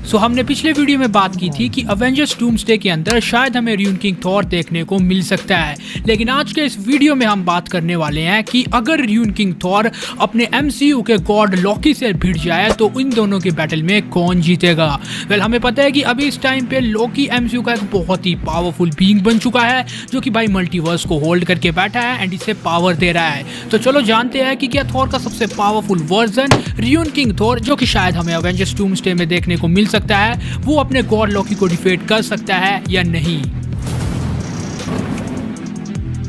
सो हमने पिछले वीडियो में बात की थी कि अवेंजर्स डूम्सडे के अंदर शायद हमें र्यून किंग थॉर देखने को मिल सकता है, लेकिन आज के इस वीडियो में हम बात करने वाले हैं कि अगर र्यून किंग थॉर अपने एमसीयू के गॉड लॉकी से भिड़ जाए तो इन दोनों की बैटल में कौन जीतेगा। वेल हमें पता है कि अभी इस टाइम पे लॉकी एमसीयू का एक बहुत ही पावरफुल बीइंग बन चुका है जो कि भाई मल्टीवर्स को होल्ड करके बैठा है एंड इसे पावर दे रहा है। तो चलो जानते हैं कि क्या थॉर का सबसे powerful version ruin king Thor, जो कि शायद हमें अवेंजर्स डूम्सडे में देखने को मिल सकता है, वो अपने गॉड लॉकी को डिफीट कर सकता है या नहीं।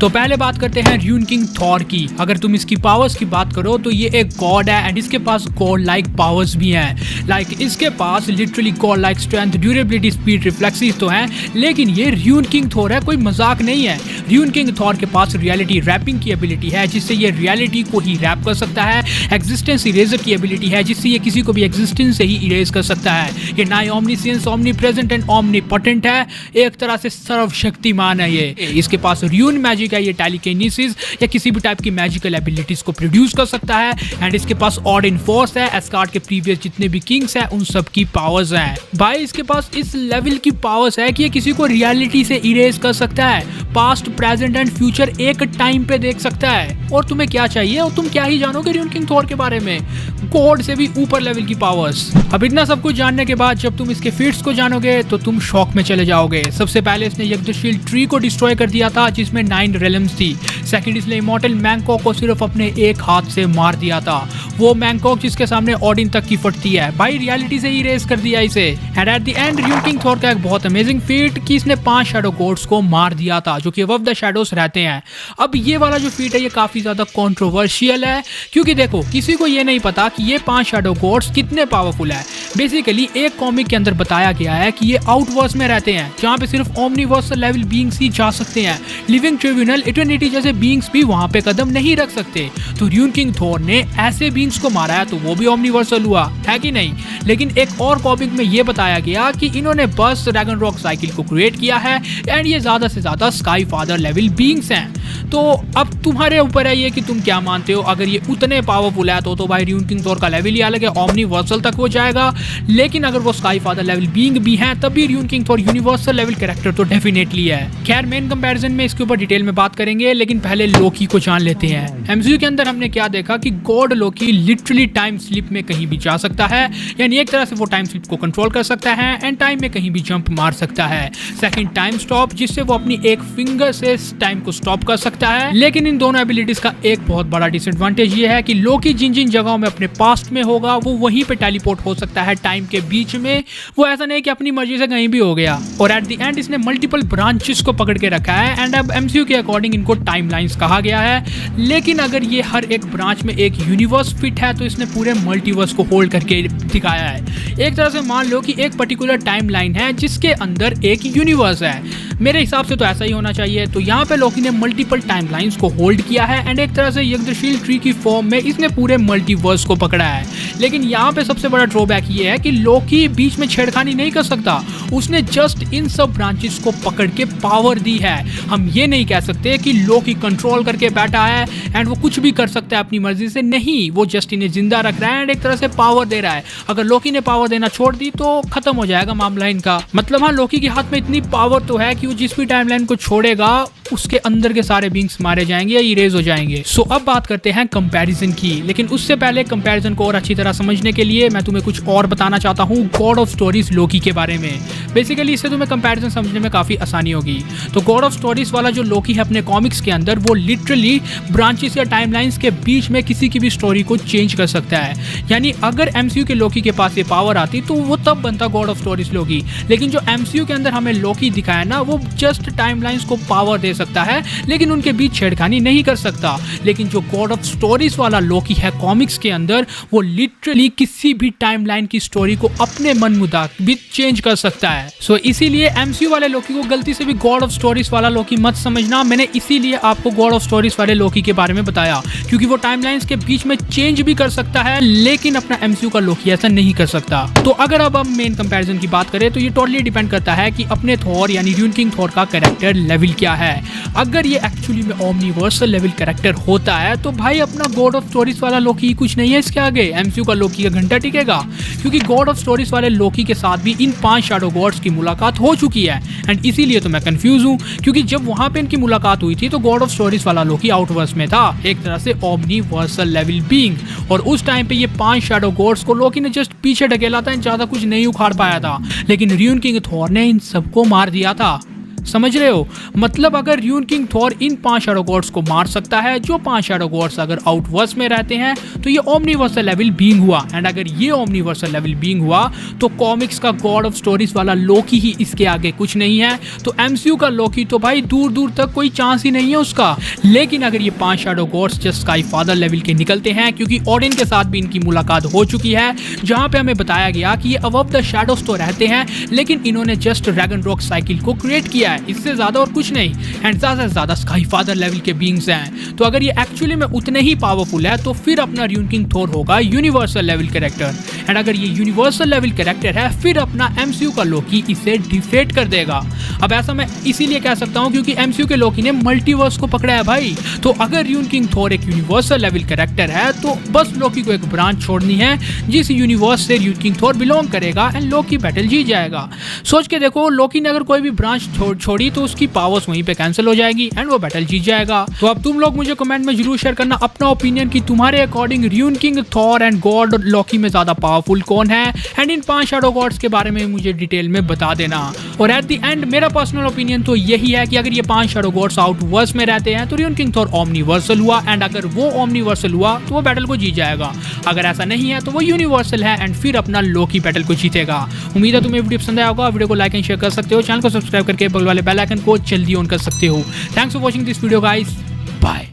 तो पहले बात करते हैं र्यून किंग थॉर की। अगर तुम इसकी पावर्स की बात करो तो ये एक गॉड है एंड इसके पास गॉड लाइक पावर्स भी हैं। लाइक इसके पास literally god like strength, durability, speed, reflexes तो हैं, लेकिन ये र्यून किंग थॉर है, कोई मजाक नहीं है। र्यून किंग थॉर के पास रियलिटी रैपिंग की एबिलिटी है जिससे ये रियलिटी को ही रैप कर सकता है। एग्जिस्टेंस इरेजर की एबिलिटी है जिससे ये किसी को भी एग्जिस्टेंस से ही इरेज कर सकता है। ये ना omniscience, omni present and omnipotent है, एक तरह से सर्वशक्तिमान है ये। इसके पास र्यून मैजिक है, ये टेलीकिनेसिस या किसी भी टाइप की मैजिकल एबिलिटीज को प्रोड्यूस कर सकता है एंड इसके पास ऑड इन फोर्स है। एस्गार्ड के प्रीवियस जितने भी किंग्स हैं उन सब की पावर्स हैं। भाई इसके पास इस लेवल की पावर्स है कि ये किसी को रियलिटी से इरेज कर सकता है, पास्ट, प्रेजेंट एंड फ्यूचर एक टाइम पे देख सकता है। और तुम्हें क्या चाहिए और तुम क्या ही जानोगे र्यून किंग थॉर के बारे में, गॉड से भी ऊपर लेवल की पावर्स। अब इतना सब कुछ जानने के बाद जब तुम इसके फीट्स को जानोगे तो तुम शॉक में चले जाओगे। सबसे पहले इसने यग्धशील ट्री को डिस्ट्रॉय कर दिया था जिसमें 9 रेलम्स थी। सेकंड, इसने इमॉर्टल मैंकॉक को सिर्फ अपने एक हाथ से मार दिया था, वो मैंकॉक जिसके सामने ऑडिन तक की फटती है। भाई रियलिटी से ही रेस कर दिया इसे। And at the end ruin king Thor का एक बहुत अमेजिंग फीट कि इसने 5 शैडो गॉड्स को मार दिया था जो कि अबव द शैडोज रहते हैं। अब ये वाला जो फीट है ये काफी ज्यादा कंट्रोवर्शियल है क्योंकि देखो किसी को ये नहीं पता कि ये 5 शैडो गॉड्स कितने पावरफुल है। बेसिकली एक कॉमिक के अंदर बताया गया है कि ये आउटवर्स में रहते हैं जहाँ पे सिर्फ ओमनीवर्सल लेवल बीइंग्स ही जा सकते हैं। लिविंग ट्रिब्यूनल, इटर्निटी जैसे बीइंग्स भी वहां पे कदम नहीं रख सकते। तो र्यून किंग थॉर ने ऐसे बीइंग्स को मारा है तो वो भी ओमनीवर्सल हुआ है कि नहीं। लेकिन एक और कॉमिक में ये बताया गया कि इन्होंने बस ड्रैगन रॉक साइकिल को क्रिएट किया है एंड ये ज्यादा से ज्यादा स्काई फादर लेवल बीइंग्स हैं। तो अब तुम्हारे ऊपर है ये कि तुम क्या मानते हो। अगर ये उतने पावरफुल है तो भाई र्यून किंग थॉर का लेवल ही अलग है, ओमनीवर्सल तक वो जाएगा। लेकिन अगर वो स्काई फादर लेवल बीइंग भी हैं तब भी ruin king Thor universal level character तो डेफिनेटली है। खैर मेन कंपैरिजन में इसके ऊपर डिटेल में बात करेंगे, लेकिन पहले लोकी को जान लेते हैं। एमसीयू के अंदर हमने क्या देखा कि गॉड लोकी लिटरली टाइम स्लिप में कहीं भी जा सकता है, यानी एक तरह से वो टाइम स्लिप को कंट्रोल कर सकता है एंड टाइम में कहीं भी जंप मार सकता है। सेकंड, टाइम स्टॉप, जिससे वो अपनी एक फिंगर से टाइम को स्टॉप कर सकता है। लेकिन इन दोनों एबिलिटीज का एक बहुत बड़ा डिसएडवांटेज ये है कि लोकी जिन जिन जगहों में अपने पास्ट में होगा वो वहीं पे टेलीपोर्ट हो सकता है टाइम के बीच में। वो ऐसा नहीं कि अपनी मर्जी से कहीं भी हो गया। और एट द एंड इसने मल्टीपल ब्रांचेस को पकड़ के रखा है एंड अब एमसीयू के अकॉर्डिंग इनको टाइमलाइंस कहा गया है। लेकिन अगर ये हर एक ब्रांच में एक यूनिवर्स फिट है तो इसने पूरे मल्टीवर्स को होल्ड करके दिखाया है। एक तरह से मान लो कि एक पर्टिकुलर टाइमलाइन है जिसके अंदर एक यूनिवर्स है। मेरे हिसाब से तो ऐसा ही होना चाहिए। तो यहाँ पे लोकी ने मल्टीपल टाइमलाइंस को होल्ड किया है एंड एक तरह से यग्धशील ट्री की फॉर्म में इसने पूरे मल्टीवर्स को पकड़ा है। लेकिन यहाँ पे सबसे बड़ा ड्रॉबैक ये है कि लोकी बीच में छेड़खानी नहीं कर सकता, उसने जस्ट इन सब ब्रांचेस को पकड़ के पावर दी है। हम ये नहीं कह सकते कि लोकी कंट्रोल करके बैठा है एंड वो कुछ भी कर सकता है अपनी मर्जी से, नहीं, वो जस्ट इन्हें जिंदा रख रहा है एंड एक तरह से पावर दे रहा है। अगर लोकी ने पावर देना छोड़ दी तो खत्म हो जाएगा मामला इनका। मतलब हाँ, लोकी के हाथ में इतनी पावर तो है कि वो जिस भी टाइमलाइन को छोड़ेगा उसके अंदर के सारे बीइंग्स मारे जाएंगे या इरेज हो जाएंगे। सो अब बात करते हैं कंपैरिजन की, लेकिन उससे पहले कंपैरिजन को और अच्छी तरह समझने के लिए मैं तुम्हें कुछ और बताना चाहता हूँ गॉड ऑफ स्टोरीज लोकी के बारे में। बेसिकली इससे तुम्हें कंपैरिजन समझने में काफी आसानी होगी। तो गॉड ऑफ स्टोरीज वाला जो लोकी है अपने कॉमिक्स के अंदर वो लिटरली ब्रांचेस या टाइमलाइंस के बीच में किसी की भी स्टोरी को चेंज कर सकता है। यानी अगर एमसीयू के लोकी के पास ये पावर आती तो वो तब बनता गॉड ऑफ स्टोरीज लोकी। लेकिन जो एमसीयू के अंदर हमें लोकी दिखाया ना, वो जस्ट टाइमलाइंस को पावर दे सकता है लेकिन उनके बीच छेड़खानी नहीं कर सकता। लेकिन जो गॉड ऑफ स्टोरीज वाला लोकी है कॉमिक्स के अंदर, वो लिटरली किसी भी टाइमलाइन की स्टोरी को अपने मन मुताबिक चेंज कर सकता है। सो इसीलिए एमसीयू वाले लोकी को गलती से भी गॉड ऑफ स्टोरीज वाला लोकी मत समझना। मैंने इसीलिए आपको गॉड ऑफ स्टोरीज वाले लोकी के बारे में बताया क्योंकि वो टाइमलाइंस के बीच में चेंज भी कर सकता है, लेकिन अपना एमसीयू का लोकी ऐसा नहीं कर सकता। तो अगर अब हम मेन कंपैरिजन की बात करें तो ये टोटली डिपेंड करता है कि अपने थॉर यानी र्यून किंग थॉर का कैरेक्टर लेवल क्या है। अगर ये एक्चुअली में ओमनिवर्सल लेवल कैरेक्टर होता है तो भाई अपना गॉड ऑफ स्टोरीज वाला लोकी कुछ नहीं है इसके आगे। एमसीयू का लोकी का घंटा टिकेगा, क्योंकि गॉड ऑफ स्टोरीज वाले लोकी के साथ भी इन 5 शैडो गॉड्स की मुलाकात हो चुकी है। एंड इसीलिए तो मैं कंफ्यूज हूँ, क्योंकि जब वहां पे इनकी मुलाकात हुई थी तो गॉड ऑफ स्टोरीज वाला लोकी आउटवर्स में था, एक तरह से ओमनिवर्सल लेवल बीइंग, और उस टाइम पे ये 5 शैडो गॉड्स को लोकी ने जस्ट पीछे ढकेला था, ज्यादा कुछ नहीं उखाड़ पाया था। लेकिन र्यून किंग थॉर ने इन सबको मार दिया था। समझ रहे हो? मतलब अगर र्यून किंग थॉर इन 5 शैडो गॉड्स को मार सकता है, जो 5 शैडो गॉड्स अगर आउटवर्स में रहते हैं, तो ये ओमनिवर्सल लेवल बीइंग हुआ। एंड अगर ये ओमनिवर्सल लेवल बीइंग हुआ तो कॉमिक्स का गॉड ऑफ स्टोरीज वाला लोकी ही इसके आगे कुछ नहीं है। तो एमसीयू का लोकी तो भाई दूर दूर तक कोई चांस ही नहीं है उसका। लेकिन अगर ये 5 shadow gods just sky father level के निकलते हैं, क्योंकि ओडिन के साथ भी इनकी मुलाकात हो चुकी है, जहां पे हमें बताया गया कि ये अबव द शैडोज तो रहते हैं, लेकिन इन्होंने जस्ट ड्रैगन रॉक साइकिल को क्रिएट किया है, इससे ज्यादा और कुछ नहीं। एंड ज्यादा से ज्यादा स्काई फादर लेवल के बीइंग्स हैं। तो अगर ये एक्चुअली में उतने ही पावरफुल है तो फिर अपना र्यून किंग थॉर होगा यूनिवर्सल लेवल कैरेक्टर। एंड अगर ये यूनिवर्सल लेवल कैरेक्टर है, फिर अपना एमसीयू का लोकी इसे डिफेट कर देगा। अब ऐसा मैं इसीलिए कह सकता हूं क्योंकि एमसीयू के लोकी ने मल्टीवर्स को पकड़ा है भाई। तो अगर र्यून किंग थॉर एक यूनिवर्सल लेवल कैरेक्टर है तो बस लोकी को एक ब्रांच छोड़नी है जिस यूनिवर्स से र्यून किंग थॉर बिलोंग करेगा, एंड लोकी बैटल जीत जाएगा। सोच के देखो, लोकी ने अगर कोई भी ब्रांच छोड़ी तो उसकी पावर्स वहीं पे कैंसिल हो जाएगी एंड वो बैटल जीत जाएगा। तो अब तुम लोग मुझे कमेंट में जरूर शेयर करना अपना ओपिनियन कि तुम्हारे according rune king Thor and god Loki में ज्यादा पावरफुल कौन है, एंड इन 5 शैडो गॉड्स के बारे में मुझे डिटेल में बता देना। और एट द एंड मेरा पर्सनल ओपिनियन तो यही है कि अगर ये 5 शैडो गॉड्स आउटवर्स में रहते हैं तो र्यून किंग थॉर ओमनिवर्सल हुआ, एंड अगर वो ओमनिवर्सल हुआ तो वो बैटल को जीत जाएगा। अगर ऐसा नहीं है तो वो यूनिवर्सल है एंड फिर अपना लोकी बैटल को जीतेगा। उम्मीद है तुम्हें वीडियो पसंद आया होगा। वीडियो को लाइक एंड शेयर कर सकते हो, चैनल को सब्सक्राइब करके बगल वाले बेल आइकन को जल्दी ऑन कर सकते हो। Thanks for watching this video guys, bye.